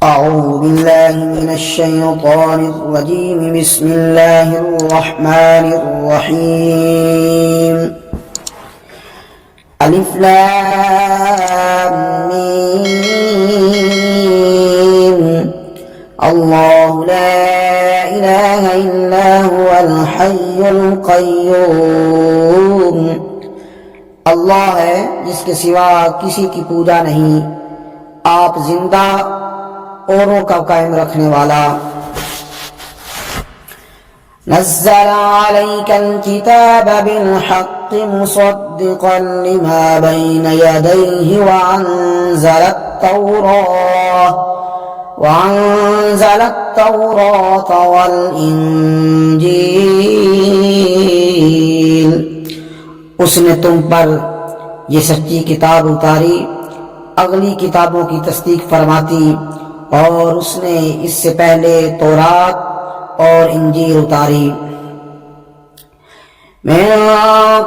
أعوذ بالله من الشيطان الرجيم بسم الله الرحمن الرحيم ألف لام ميم الله لا إله إلا هو الحي القيوم अल्लाह है जिसके सिवा किसी की पूजा नहीं, आप जिंदा औरों का कायम रखने वाला। नज़्ज़ल अलैकल किताब बिलहक़्क़ मुसद्दिक़न लिमा बैन यदैहि व अनज़लत तौरात वल इंजील। उसने तुम पर ये सच्ची किताब उतारी, अगली किताबों की तस्दीक फरमाती, और उसने इससे पहले तौरात और इंजील उतारी। मिन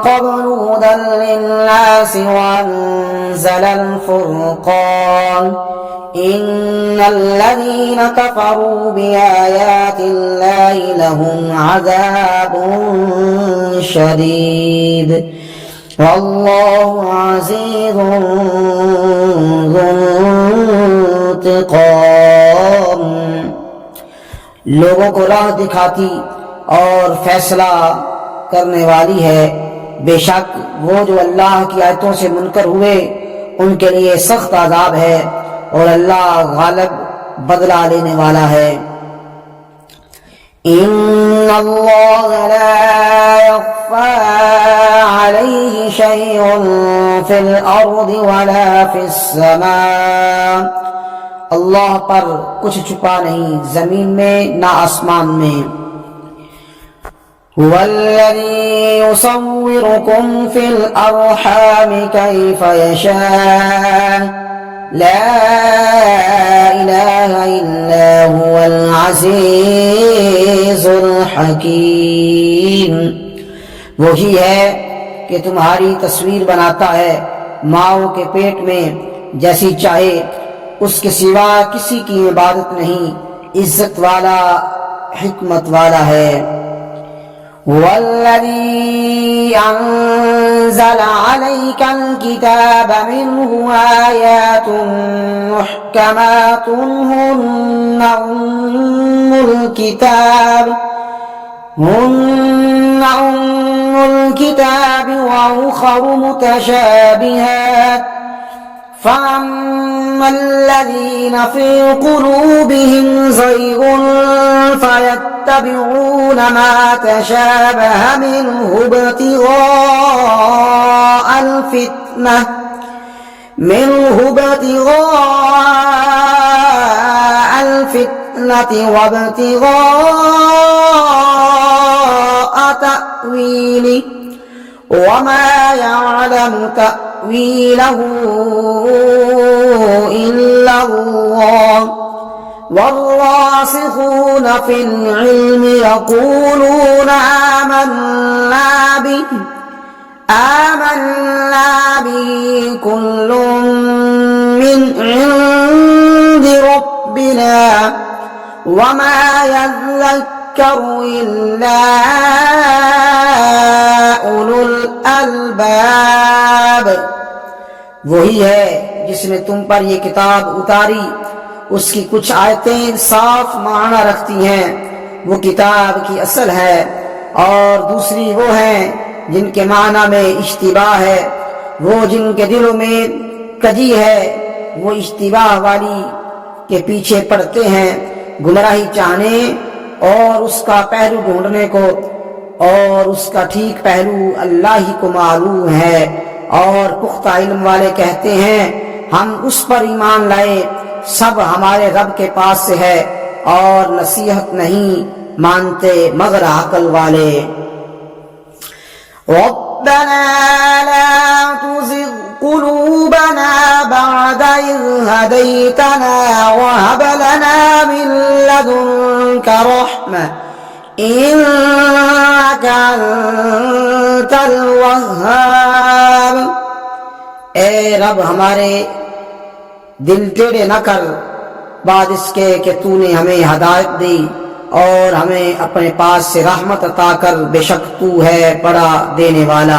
क़ब्लु हुदन लिन्नासि व अनज़लल फ़ुरक़ान इन्नल्लज़ीन कफ़रू बिआयातिल्लाहि लहुम अज़ाबुन शदीद वल्लाहु अज़ीज़ुन ज़ुन्तिक़ाम। लोगों को राह दिखाती और फैसला करने वाली है। बेशक वो जो अल्लाह की आयतों से मुनकर हुए उनके लिए सख्त अज़ाब है, और अल्लाह गालिब बदला लेने वाला है। इन्नल्लाह ला यख़्फ़ा अलैहि शैउन फिल अर्दि वला फिस समा। अल्लाह पर कुछ छुपा नहीं, जमीन में ना आसमान में। हुवल्लज़ी युसव्विरुकुम फिल अर्हाम कैफ़ यशा ला इलाहा इल्ला हुवल अज़ीज़ुल हकीम। वही है कि तुम्हारी तस्वीर बनाता है माओ के पेट में जैसी चाहे, उसके सिवा किसी की इबादत नहीं, इज्जत वाला हिकमत वाला है। वल्लज़ी अनज़ल अलैकल किताब मिन्हु आयातुन मुहकमातुन हुन्ना उम्मुल किताब व उख़रु मुतशाबिहात فأما الذين في قلوبهم زيغ فيتبعون ما تشابه منه ابتغاء الفتنة وابتغاء تأويله وما يعلم تأويله إلا الله والراسخون في العلم يقولون آمنا به كل من عند ربنا وما يذكر إلا أولو الألباب। वही है जिसने तुम पर ये किताब उतारी, उसकी कुछ आयतें साफ माना रखती हैं, वो किताब की असल है, और दूसरी वो हैं जिनके माना में इश्तिबाह है। वो जिनके दिलों में कजी है वो इश्तिबाह वाली के पीछे पड़ते हैं, गुमराही चाहने और उसका पहलू ढूंढने को, और उसका ठीक पहलू अल्लाह ही को मालूम है। और पुख्ता इल्म वाले कहते हैं हम उस पर ईमान लाए, सब हमारे रब के पास से है, और नसीहत नहीं मानते मगर अकल वाले। रब्बना ला तुज़िग़ क़ुलूबना बअद इज़ हदैतना व हब लना मिन लदुनका रहमह इन्नका अंतल वह्हाब। ए रब हमारे दिल टेढ़े न कर बाद इसके कि तूने हमें हिदायत दी और हमें अपने पास से रहमत अता कर, बेशक तू है बड़ा देने वाला।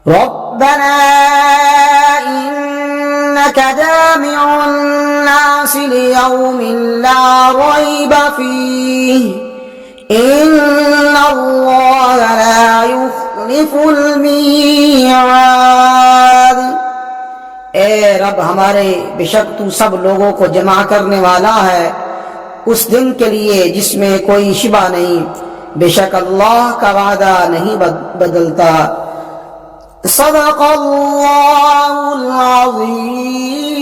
रब्बना इन्नका जामिउन नास लियौमिन ला रैब फीह इन्नल्लाह ला युख्लिफुल मीआद। ए रब हमारे, बेशक तू सब लोगों को जमा करने वाला है उस दिन के लिए जिसमें कोई शिबा नहीं, बेशक अल्लाह का वादा नहीं बदलता। सदक़ल्लाहुल अज़ीम।